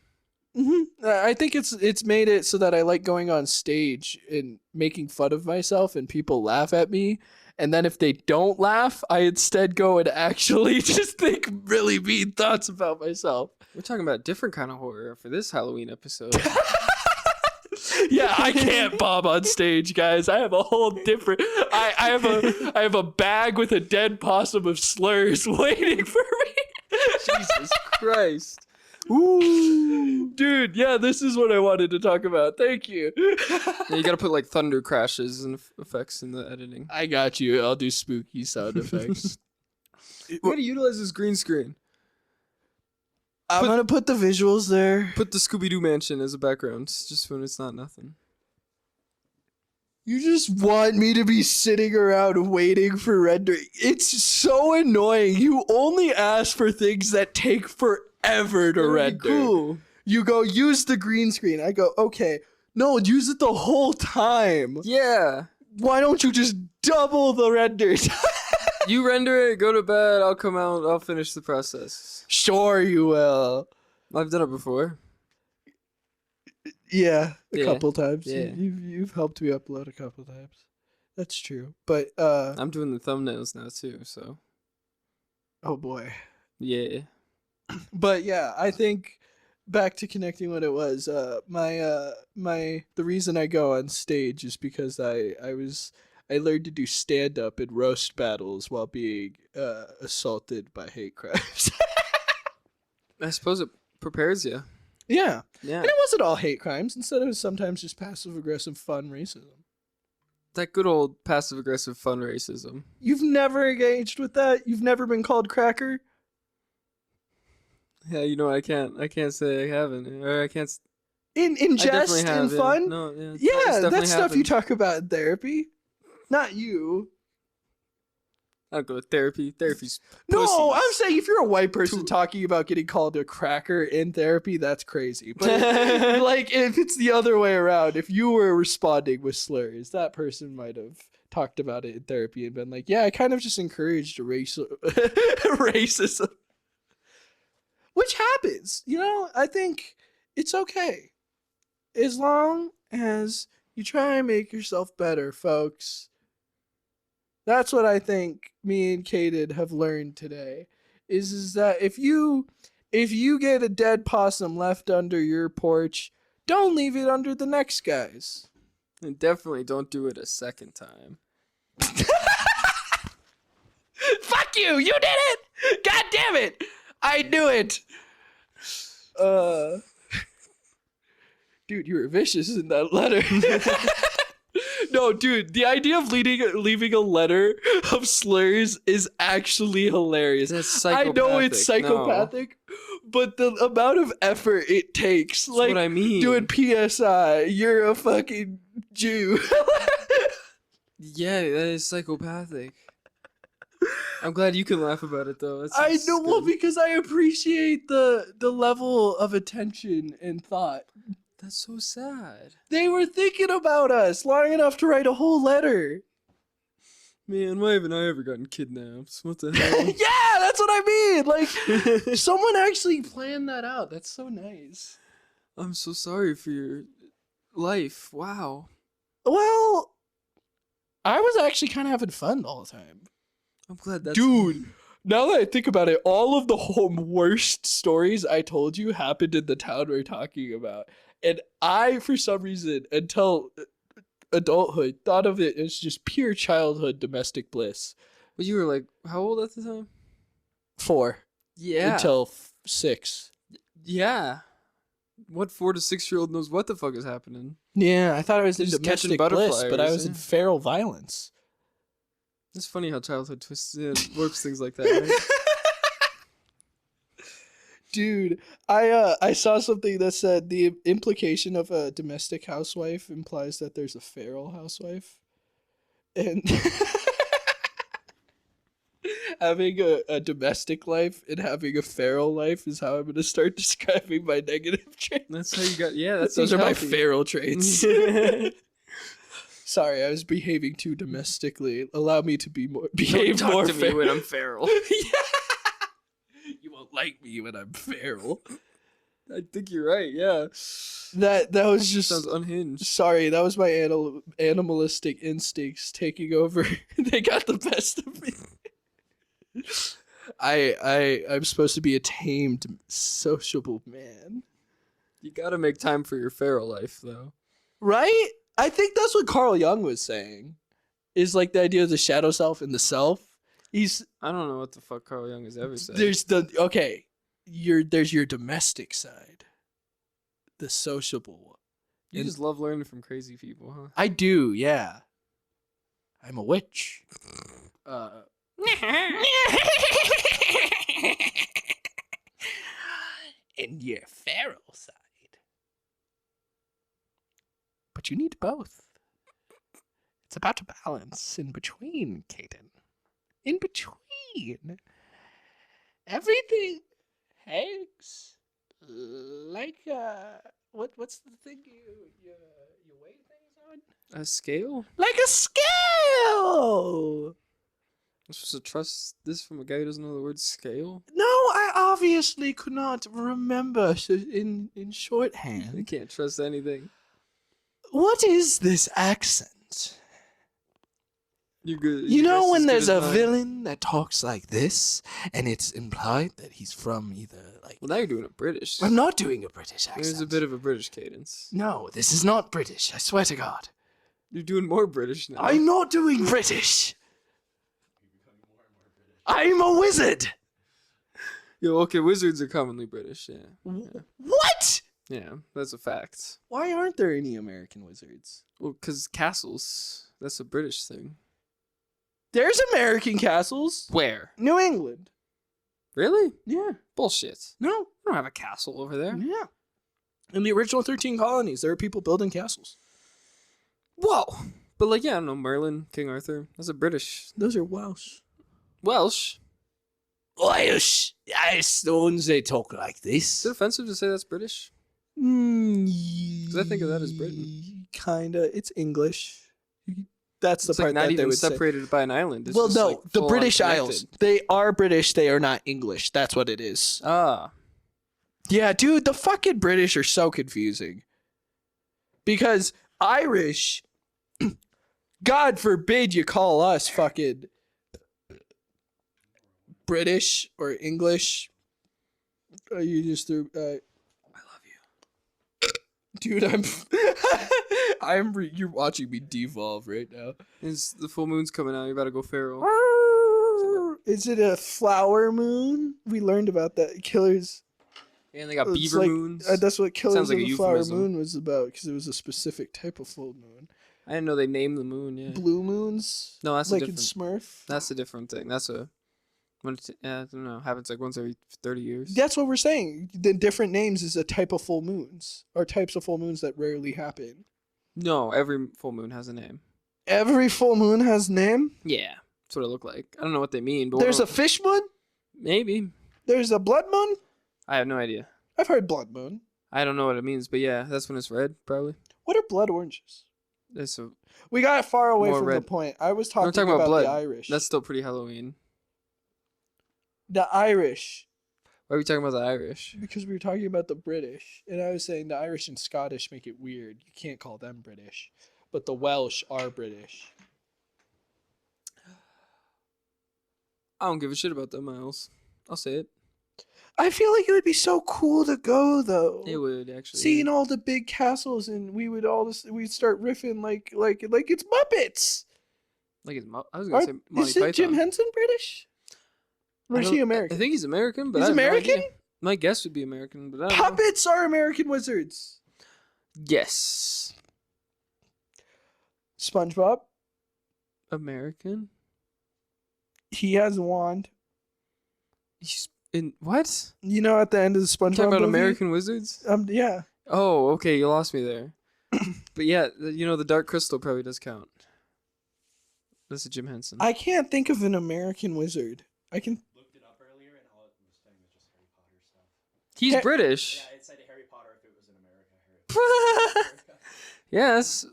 I think it's made it so that I like going on stage and making fun of myself, and people laugh at me. And then if they don't laugh, I instead go and actually just think really mean thoughts about myself. We're talking about a different kind of horror for this Halloween episode. Yeah, I can't bomb on stage, guys. I have a whole different. I have a bag with a dead possum of slurs waiting for me. Jesus Christ. Ooh, dude. Yeah, this is what I wanted to talk about. Thank you. Yeah, you gotta put like thunder crashes and effects in the editing. I got you. I'll do spooky sound effects. We're gonna utilize this green screen. I'm gonna put the visuals there. Put the Scooby-Doo mansion as a background, just when it's not nothing. You just want me to be sitting around waiting for rendering. It's so annoying. You only ask for things that take forever to render. Cool. You go, use the green screen. I go, okay. No, use it the whole time. Yeah. Why don't you just double the render time? You render it, go to bed, I'll come out, I'll finish the process. Sure you will. I've done it before. Yeah, a Yeah. couple times. Yeah. You've helped me upload a couple times. That's true. But I'm doing the thumbnails now too, so. oh boy. Yeah. But yeah, I think back to connecting what it was. The reason I go on stage is because I learned to do stand up and roast battles while being assaulted by hate crimes. I suppose it prepares you. Yeah. Yeah. And it wasn't all hate crimes. Instead, it was sometimes just passive aggressive fun racism. That good old passive aggressive fun racism. You've never engaged with that? You've never been called cracker? Yeah, you know I can't say I haven't. Or I can't. In I jest definitely have, and yeah. fun? No, yeah. It's Yeah, definitely that's stuff you happened. talk about in therapy. Not you. I don't go to therapy. Therapy's No, pussies. I'm saying if you're a white person Two- talking about getting called a cracker in therapy, that's crazy. But like if it's the other way around, if you were responding with slurs, that person might have talked about it in therapy and been like, "Yeah, I kind of just encouraged racism," which happens. You know, I think it's okay as long as you try and make yourself better, folks. That's what I think me and Kaden have learned today. Is that if you get a dead possum left under your porch, don't leave it under the next guy's. And definitely don't do it a second time. Fuck you! You did it! God damn it! I knew it. Dude, you were vicious in that letter. No, dude, the idea of leaving a letter of slurs is actually hilarious. That's psychopathic. I know it's psychopathic, but the amount of effort it takes, That's like what I mean. doing PSI, you're a fucking Jew. Yeah, that is psychopathic. I'm glad you can laugh about it though. I know, well, good. because I appreciate the level of attention and thought. That's so sad. They were thinking about us long enough to write a whole letter. Man, why haven't I ever gotten kidnapped? What the hell? Yeah, that's what I mean. Like, someone actually planned that out. That's so nice. I'm so sorry for your life. Wow. Well, I was actually kind of having fun all the time. I'm glad that's... Dude, now that I think about it, all of the worst stories I told you happened in the town we're talking about. And I, for some reason, until adulthood, thought of it as just pure childhood domestic bliss. But you were like, how old at the time? 4. Yeah. Until 6. Yeah. What 4 to 6-year-old knows what the fuck is happening? Yeah, I thought I was in Just catching domestic bliss, but I butterflies, was in yeah. feral violence. It's funny how childhood twists warps things like that, right? Dude, I saw something that said the implication of a domestic housewife implies that there's a feral housewife. And having a domestic life and having a feral life is how I'm going to start describing my negative traits. That's how you got... Yeah, that's Those are my healthy. feral traits. Sorry, I was behaving too domestically. Allow me to be more behave Don't talk more to me when I'm feral. You won't like me when I'm feral. I think you're right, yeah. That was just Sounds unhinged. sorry. That was my animalistic instincts taking over. They got the best of me. I'm supposed to be a tamed, sociable man, You gotta make time for your feral life, though. right? I think that's what Carl Jung was saying. Is like the idea of the shadow self and the self. I don't know what the fuck Carl Jung has ever said. There's there's your domestic side, the sociable one. You just love learning from crazy people, huh? I do, yeah. I'm a witch. And your feral side. But you need both. It's about a balance in between, Caden. In between. Everything hangs like what's the thing you weigh things on? A scale? Like a scale. I'm supposed to trust this from a guy who doesn't know the word scale? No, I obviously could not remember in I shorthand. can't trust anything. What is this accent? You're good. You Your know guess when is good there's as a mine. villain that talks like this, and it's implied that he's from either like. Well, now you're doing a British. I'm not doing a British accent. There's a bit of a British cadence. No, this is not British. I swear to God. You're doing more British now. I'm not doing British. I'm a wizard. Yo, okay, wizards are commonly British, yeah. What? Yeah, that's a fact. Why aren't there any American wizards? Well, because castles, that's a British thing. There's American castles. Where? New England. Really? Yeah. Bullshit. No. I don't have a castle over there. Yeah. In the original 13 colonies, there were people building castles. Whoa. But like, yeah, I don't know, Merlin, King Arthur, that's a British. Those are Welsh. Welsh? Welsh. I stones they talk like Is it this. offensive to say that's British? Because I think of that as Britain. Kinda. It's English. That's the It's part like not that they even would say. separated by an island. It's Well, just, no, like, the full-on British connected. Isles. They are British. They are not English. That's what it is. Ah. Yeah, dude, the fucking British are so confusing. Because Irish, God forbid you call us fucking British or English. You just threw. I love you. Dude, you're watching me devolve right now. The full moon's coming out. You better go feral. Is it a flower moon? We learned about that. Killers. And they got It's beaver like, moons. that's what Killers Sounds like of a the Flower euphemism. Moon was about, because it was a specific type of full moon. I didn't know they named the moon. Yeah. Blue moons? No, that's like a in different. Smurf? That's a different thing. That's a. When it's, I don't know. Happens like once every 30 years. That's what we're saying. The different names is a type of full moons, or types of full moons that rarely happen. No, every full moon has a name. Every full moon has name? Yeah, that's what it looked like. I don't know what they mean, but There's a fish moon? maybe. There's a blood moon? I have no idea. I've heard blood moon. I don't know what it means, but yeah, that's when it's red, probably. What are blood oranges? It's a, We got far away More from red. the point. I was we're talking, talking about about blood. the Irish. That's still pretty Halloween. The Irish. Why are we talking about the Irish? Because we were talking about the British. And I was saying the Irish and Scottish make it weird. You can't call them British. But the Welsh are British. I don't give a shit about them, Miles. I'll say it. I feel like it would be so cool to go, though. It would actually. Seeing all the big castles, and we'd start riffing like it's Muppets. Like it's, I was gonna say Monty Isn't Jim Python. Henson British? Or is he American? I think he's American, but He's I have no American? idea. My guess would be American, but I don't know. Puppets are American wizards. Yes. SpongeBob. American. He has a wand. He's in what? You know, at the end of the SpongeBob Talking about movie? American wizards? Yeah. Oh, okay, you lost me there. But yeah, the Dark Crystal probably does count. That's a Jim Henson. I can't think of an American wizard. I can. Looked it up earlier, and all it was saying was just Harry Potter stuff. He's Hey- British. Yeah, it said Harry Potter if it was in America. Yes.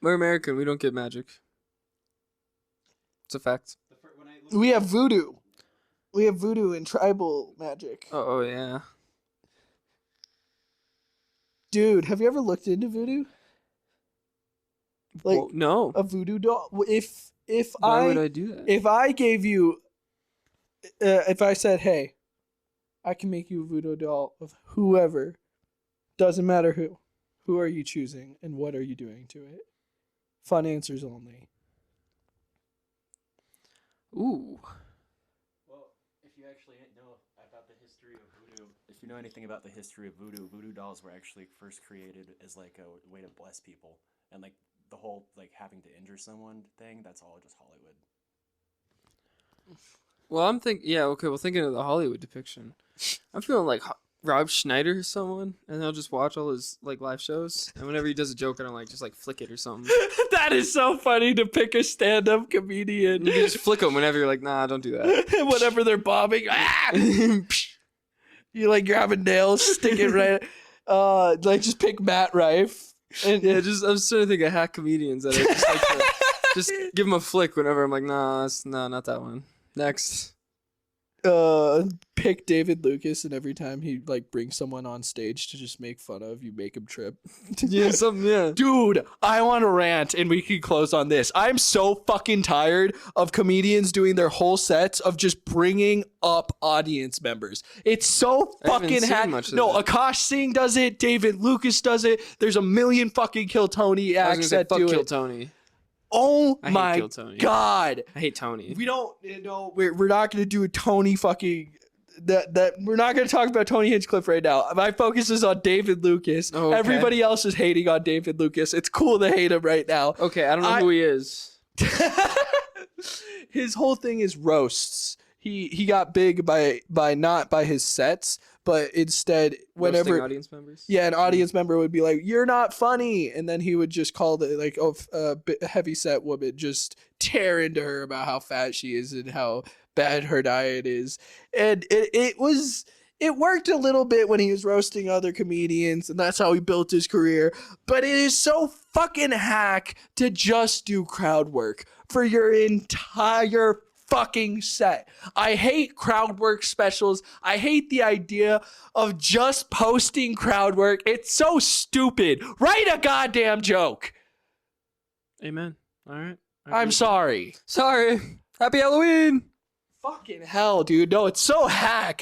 We're American. We don't get magic. It's a fact. When I We have voodoo. We have voodoo and tribal magic. Oh yeah. Dude, have you ever looked into voodoo? Like Well, no. a voodoo doll? If Why would I do that? if I gave you, if I said, hey, I can make you a voodoo doll of whoever, doesn't matter who are you choosing and what are you doing to it? Fun answers only. Ooh. Well, if you actually know about the history of voodoo, if you know anything about the history of voodoo dolls were actually first created as like a way to bless people, and like the whole like having to injure someone thing, that's all just Hollywood. Well, thinking of the Hollywood depiction, I'm feeling like Rob Schneider or someone, and I'll just watch all his like live shows, and whenever he does a joke, I don't like just like flick it or something. That is so funny to pick a stand-up comedian. You can just flick them whenever you're like, nah, don't do that. Whenever they're bombing, you like grab a nail, stick it right. Like just pick Matt Rife. And Yeah, I'm just trying to think of hack comedians that I just like to just give them a flick whenever I'm like, nah, not that one. Next. pick David Lucas, and every time he like brings someone on stage to just make fun of, you make him trip. Yeah, something, yeah. Dude, I want to rant, and we can close on this. I'm so fucking tired of comedians doing their whole sets of just bringing up audience members. It's so I haven't fucking seen much of No, that. Akash Singh does it. David Lucas does it. There's a million fucking Kill Tony I was acts gonna say, that fuck do Kill it. Tony. Oh I hate my Kill Tony. god. I hate Tony. We don't, we're not going to do a Tony fucking, that we're not going to talk about Tony Hinchcliffe right now. My focus is on David Lucas. Oh, okay. Everybody else is hating on David Lucas. It's cool to hate him right now. Okay, I don't know who he is. His whole thing is roasts. He got big by not by his sets, but instead whenever Roasting audience members. an audience member would be like, "You're not funny," and then he would just call the like a heavy set woman just tear into her about how fat she is and how bad her diet is, and it worked a little bit when he was roasting other comedians, and that's how he built his career. But it is so fucking hack to just do crowd work for your entire fucking set. I hate crowd work specials. I hate the idea of just posting crowd work. It's so stupid. Write a goddamn joke. Amen. All right. I'm sorry. Sorry. Happy Halloween. Fucking hell, dude. No, it's so hack.